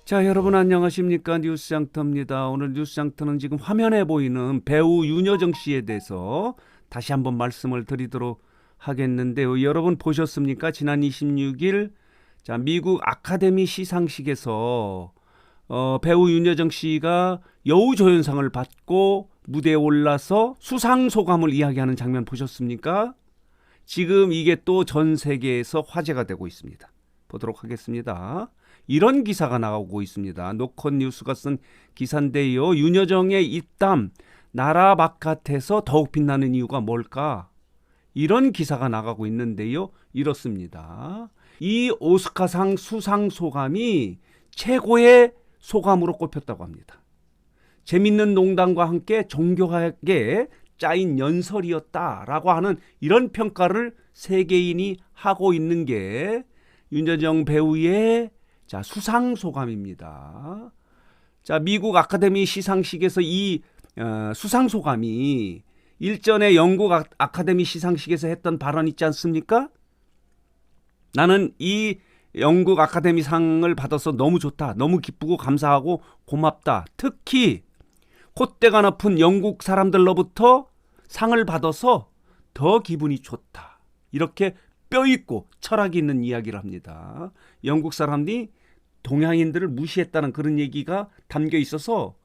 자, 여러분 안녕하십니까? 뉴스장터입니다. 오늘 뉴스장터는 지금 화면에 보이는 배우 윤여정 씨에 대해서 다시 한번 말씀을 드리도록 하겠는데요. 여러분 보셨습니까? 지난 26일 자, 미국 아카데미 시상식에서 배우 윤여정 씨가 여우조연상을 받고 무대에 올라서 수상 소감을 이야기하는 장면 보셨습니까? 지금 이게 또 전 세계에서 화제가 되고 있습니다. 보도록 하겠습니다. 이런 기사가 나오고 있습니다. 노컷 뉴스가 쓴 기사인데요. 윤여정의 입담, 나라 바깥에서 더욱 빛나는 이유가 뭘까? 이런 기사가 나가고 있는데요. 이렇습니다. 이 오스카상 수상 소감이 최고의 소감으로 꼽혔다고 합니다. 재밌는 농담과 함께 정교하게 짜인 연설이었다라고 하는 이런 평가를 세계인이 하고 있는 게 윤여정 배우의 수상 소감입니다. 자, 미국 아카데미 시상식에서 이 수상 소감이 일전에 영국 아카데미 시상식에서 했던 발언 있지 않습니까? 나는 이 영국 아카데미 상을 받아서 너무 좋다. 너무 기쁘고 감사하고 고맙다. 특히 콧대가 높은 영국 사람들로부터 상을 받아서 더 기분이 좋다. 이렇게 뼈있고 철학이 있는 이야기를 합니다. 영국 사람들이 동양인들을 무시했다는 그런 얘기가 담겨 있어서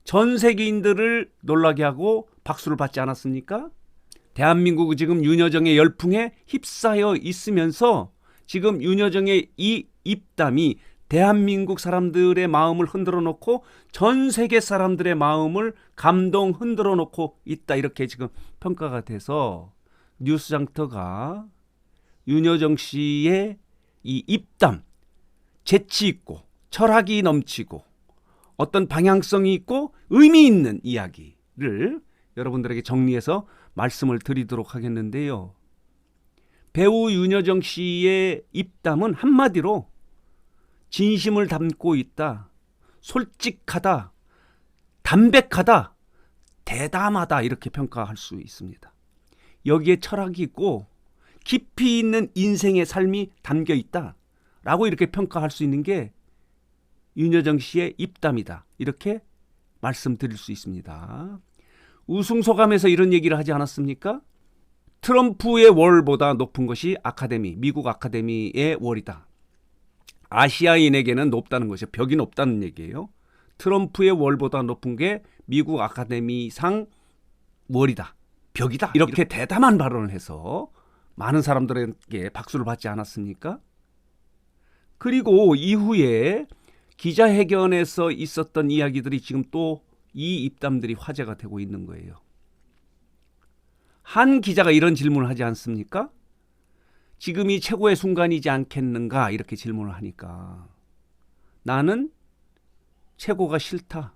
전 세계인들을 놀라게 하고 박수를 받지 않았습니까? 대한민국은 지금 윤여정의 열풍에 휩싸여 있으면서 지금 윤여정의 이 입담이 대한민국 사람들의 마음을 흔들어 놓고 전 세계 사람들의 마음을 감동 흔들어 놓고 있다. 이렇게 지금 평가가 돼서 뉴스장터가 윤여정 씨의 이 입담, 재치 있고 철학이 넘치고 어떤 방향성이 있고 의미 있는 이야기를 여러분들에게 정리해서 말씀을 드리도록 하겠는데요. 배우 윤여정 씨의 입담은 한마디로 진심을 담고 있다, 솔직하다, 담백하다, 대담하다 이렇게 평가할 수 있습니다. 여기에 철학이 있고 깊이 있는 인생의 삶이 담겨 있다라고 이렇게 평가할 수 있는 게 윤여정 씨의 입담이다. 이렇게 말씀드릴 수 있습니다. 우승소감에서 이런 얘기를 하지 않았습니까? 트럼프의 월보다 높은 것이 미국 아카데미의 월이다. 아시아인에게는 높다는 것이 벽이 높다는 얘기예요. 트럼프의 월보다 높은 게 미국 아카데미상 월이다. 벽이다. 이렇게 대담한 발언을 해서 많은 사람들에게 박수를 받지 않았습니까? 그리고 이후에 기자회견에서 있었던 이야기들이 지금 또 이 입담들이 화제가 되고 있는 거예요. 한 기자가 이런 질문을 하지 않습니까? 지금이 최고의 순간이지 않겠는가 이렇게 질문을 하니까 나는 최고가 싫다.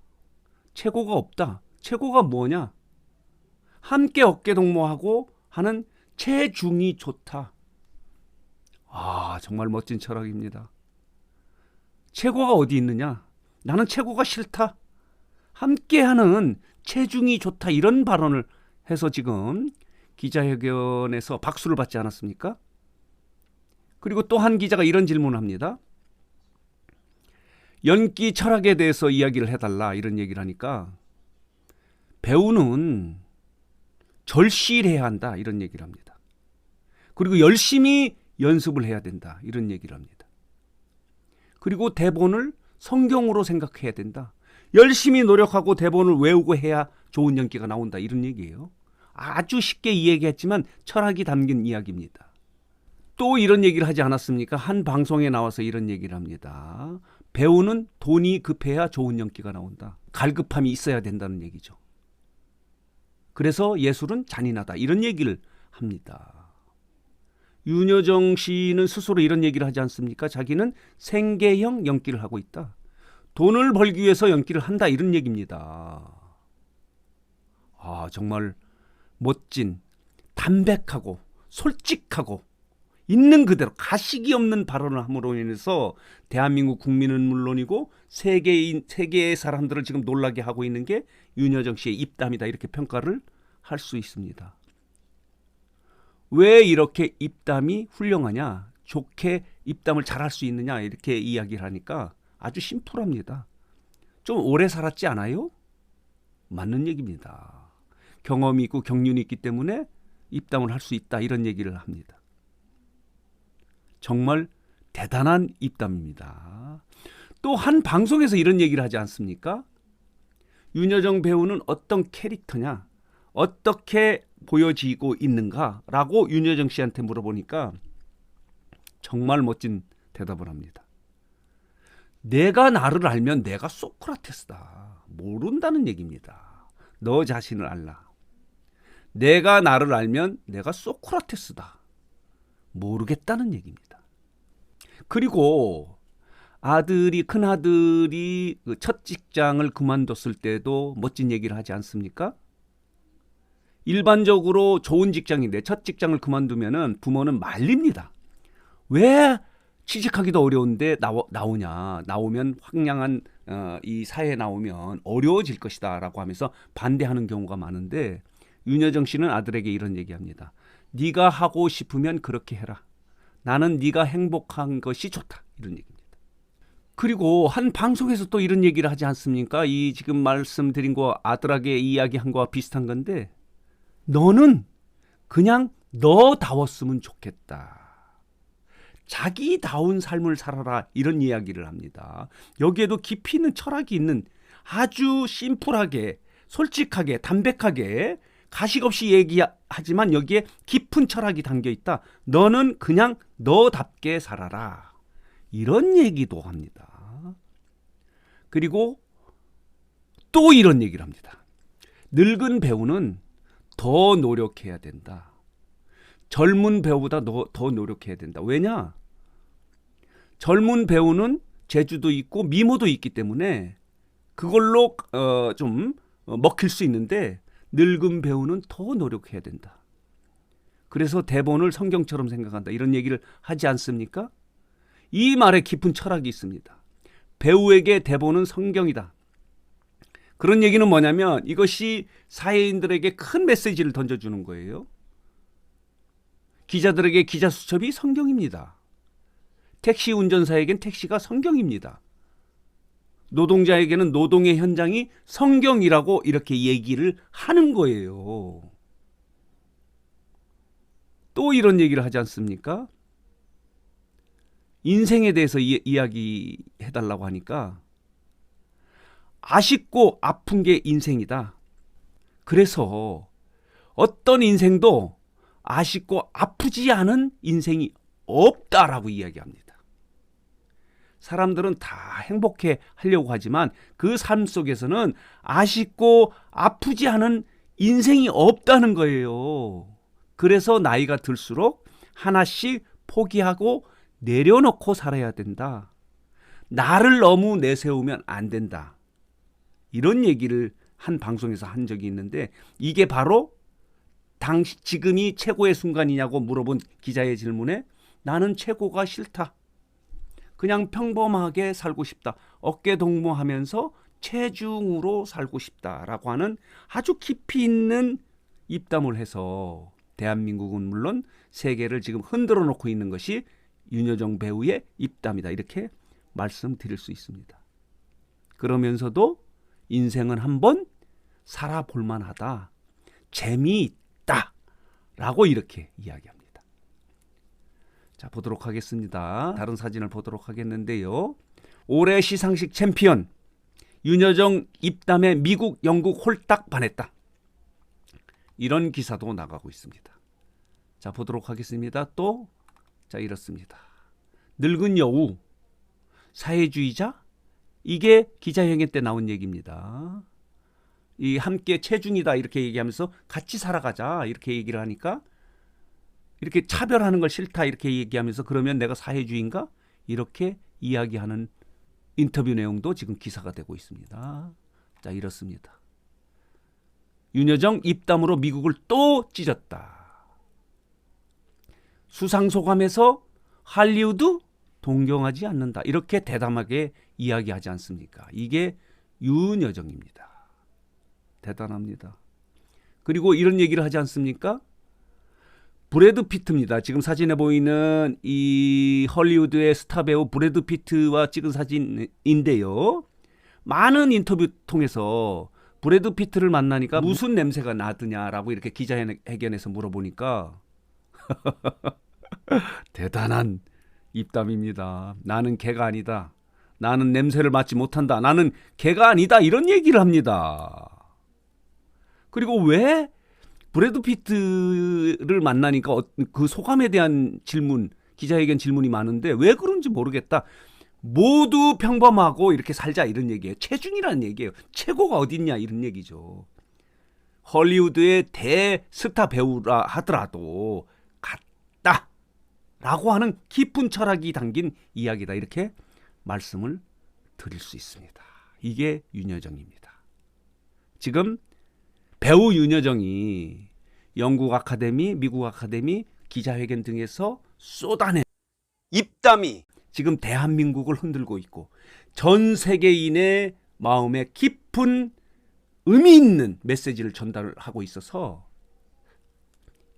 최고가 없다. 최고가 뭐냐? 함께 어깨동무하고 하는 체중이 좋다. 아, 정말 멋진 철학입니다. 최고가 어디 있느냐? 나는 최고가 싫다. 함께하는 체중이 좋다. 이런 발언을 해서 지금 기자회견에서 박수를 받지 않았습니까? 그리고 또 한 기자가 이런 질문을 합니다. 연기 철학에 대해서 이야기를 해달라 이런 얘기를 하니까 배우는 절실해야 한다 이런 얘기를 합니다. 그리고 열심히 연습을 해야 된다 이런 얘기를 합니다. 그리고 대본을 성경으로 생각해야 된다. 열심히 노력하고 대본을 외우고 해야 좋은 연기가 나온다 이런 얘기예요. 아주 쉽게 이야기했지만 철학이 담긴 이야기입니다. 또 이런 얘기를 하지 않았습니까? 한 방송에 나와서 이런 얘기를 합니다. 배우는 돈이 급해야 좋은 연기가 나온다. 갈급함이 있어야 된다는 얘기죠. 그래서 예술은 잔인하다. 이런 얘기를 합니다. 윤여정 씨는 스스로 이런 얘기를 하지 않습니까? 자기는 생계형 연기를 하고 있다. 돈을 벌기 위해서 연기를 한다. 이런 얘기입니다. 아, 정말 멋진, 담백하고 솔직하고 있는 그대로 가식이 없는 발언을 함으로 인해서 대한민국 국민은 물론이고 세계의 사람들을 지금 놀라게 하고 있는 게 윤여정 씨의 입담이다. 이렇게 평가를 할 수 있습니다. 왜 이렇게 입담이 훌륭하냐? 좋게 입담을 잘할 수 있느냐? 이렇게 이야기를 하니까 아주 심플합니다. 좀 오래 살았지 않아요? 맞는 얘기입니다. 경험이 있고 경륜이 있기 때문에 입담을 할 수 있다, 이런 얘기를 합니다. 정말 대단한 입담입니다. 또 한 방송에서 이런 얘기를 하지 않습니까? 윤여정 배우는 어떤 캐릭터냐, 어떻게 보여지고 있는가라고 윤여정 씨한테 물어보니까 정말 멋진 대답을 합니다. 내가 나를 알면 내가 소크라테스다. 모른다는 얘기입니다. 너 자신을 알라. 내가 나를 알면 내가 소크라테스다. 모르겠다는 얘기입니다. 그리고 큰아들이 첫 직장을 그만뒀을 때도 멋진 얘기를 하지 않습니까? 일반적으로 좋은 직장인데 첫 직장을 그만두면은 부모는 말립니다. 왜 취직하기도 어려운데 나오냐. 나오면 황량한 이 사회에 나오면 어려워질 것이다 라고 하면서 반대하는 경우가 많은데, 윤여정 씨는 아들에게 이런 얘기합니다. 네가 하고 싶으면 그렇게 해라. 나는 네가 행복한 것이 좋다. 이런 얘기입니다. 그리고 한 방송에서 또 이런 얘기를 하지 않습니까? 이 지금 말씀드린 거 아들에게 이야기한 거와 비슷한 건데, 너는 그냥 너다웠으면 좋겠다. 자기다운 삶을 살아라, 이런 이야기를 합니다. 여기에도 깊이 있는 철학이 있는, 아주 심플하게 솔직하게 담백하게 가식 없이 얘기하지만 여기에 깊은 철학이 담겨 있다. 너는 그냥 너답게 살아라, 이런 얘기도 합니다. 그리고 또 이런 얘기를 합니다. 늙은 배우는 더 노력해야 된다. 젊은 배우보다 더 노력해야 된다. 왜냐? 젊은 배우는 재주도 있고 미모도 있기 때문에 그걸로 좀 먹힐 수 있는데, 늙은 배우는 더 노력해야 된다. 그래서 대본을 성경처럼 생각한다, 이런 얘기를 하지 않습니까? 이 말에 깊은 철학이 있습니다. 배우에게 대본은 성경이다. 그런 얘기는 뭐냐면 이것이 사회인들에게 큰 메시지를 던져주는 거예요. 기자들에게 기자 수첩이 성경입니다. 택시 운전사에겐 택시가 성경입니다. 노동자에게는 노동의 현장이 성경이라고 이렇게 얘기를 하는 거예요. 또 이런 얘기를 하지 않습니까? 인생에 대해서 이야기해달라고 하니까 아쉽고 아픈 게 인생이다. 그래서 어떤 인생도 아쉽고 아프지 않은 인생이 없다라고 이야기합니다. 사람들은 다 행복해 하려고 하지만 그 삶 속에서는 아쉽고 아프지 않은 인생이 없다는 거예요. 그래서 나이가 들수록 하나씩 포기하고 내려놓고 살아야 된다. 나를 너무 내세우면 안 된다. 이런 얘기를 한 방송에서 한 적이 있는데, 이게 바로 지금이 최고의 순간이냐고 물어본 기자의 질문에 나는 최고가 싫다. 그냥 평범하게 살고 싶다. 어깨 동무하면서 체중으로 살고 싶다라고 하는 아주 깊이 있는 입담을 해서 대한민국은 물론 세계를 지금 흔들어 놓고 있는 것이 윤여정 배우의 입담이다, 이렇게 말씀드릴 수 있습니다. 그러면서도 인생은 한번 살아볼 만하다, 재미있다 라고 이렇게 이야기합니다. 자, 보도록 하겠습니다. 다른 사진을 보도록 하겠는데요. 올해 시상식 챔피언 윤여정 입담에 미국, 영국 홀딱 반했다, 이런 기사도 나가고 있습니다. 자, 보도록 하겠습니다. 또 자, 이렇습니다. 늙은 여우, 사회주의자? 이게 기자회견 때 나온 얘기입니다. 이 함께 체중이다 이렇게 얘기하면서 같이 살아가자 이렇게 얘기를 하니까, 이렇게 차별하는 걸 싫다 이렇게 얘기하면서 그러면 내가 사회주의인가? 이렇게 이야기하는 인터뷰 내용도 지금 기사가 되고 있습니다. 자, 이렇습니다. 윤여정 입담으로 미국을 또 찢었다. 수상소감에서 할리우드 동경하지 않는다, 이렇게 대담하게 이야기하지 않습니까? 이게 윤여정입니다. 대단합니다. 그리고 이런 얘기를 하지 않습니까? 브래드 피트입니다. 지금 사진에 보이는 이 헐리우드의 스타 배우 브래드 피트와 찍은 사진인데요. 많은 인터뷰 통해서 브래드 피트를 만나니까 무슨 냄새가 나드냐라고 이렇게 기자회견에서 물어보니까 대단한 입담입니다. 나는 개가 아니다. 나는 냄새를 맡지 못한다. 나는 개가 아니다. 이런 얘기를 합니다. 그리고 왜 브래드 피트를 만나니까 그 소감에 대한 질문, 기자회견 질문이 많은데 왜 그런지 모르겠다. 모두 평범하고 이렇게 살자 이런 얘기예요. 체중이라는 얘기예요. 최고가 어딨냐 이런 얘기죠. 헐리우드의 대스타 배우라 하더라도 같다라고 하는 깊은 철학이 담긴 이야기다. 이렇게 말씀을 드릴 수 있습니다. 이게 윤여정입니다. 지금 배우 윤여정이 영국 아카데미, 미국 아카데미 기자회견 등에서 쏟아낸 입담이 지금 대한민국을 흔들고 있고 전 세계인의 마음에 깊은 의미 있는 메시지를 전달하고 있어서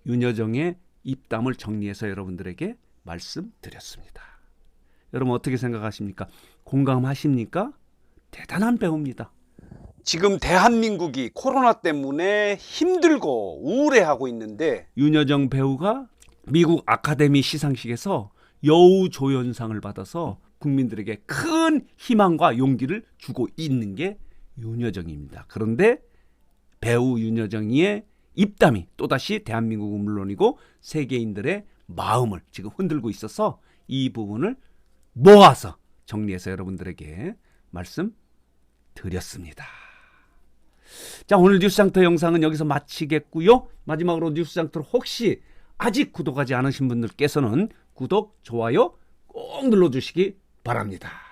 윤여정의 입담을 정리해서 여러분들에게 말씀드렸습니다. 여러분 어떻게 생각하십니까? 공감하십니까? 대단한 배우입니다. 지금 대한민국이 코로나 때문에 힘들고 우울해하고 있는데 윤여정 배우가 미국 아카데미 시상식에서 여우조연상을 받아서 국민들에게 큰 희망과 용기를 주고 있는 게 윤여정입니다. 그런데 배우 윤여정의 입담이 또다시 대한민국은 물론이고 세계인들의 마음을 지금 흔들고 있어서 이 부분을 모아서 정리해서 여러분들에게 말씀드렸습니다. 자, 오늘 뉴스장터 영상은 여기서 마치겠고요. 마지막으로 뉴스장터를 혹시 아직 구독하지 않으신 분들께서는 구독, 좋아요 꼭 눌러주시기 바랍니다.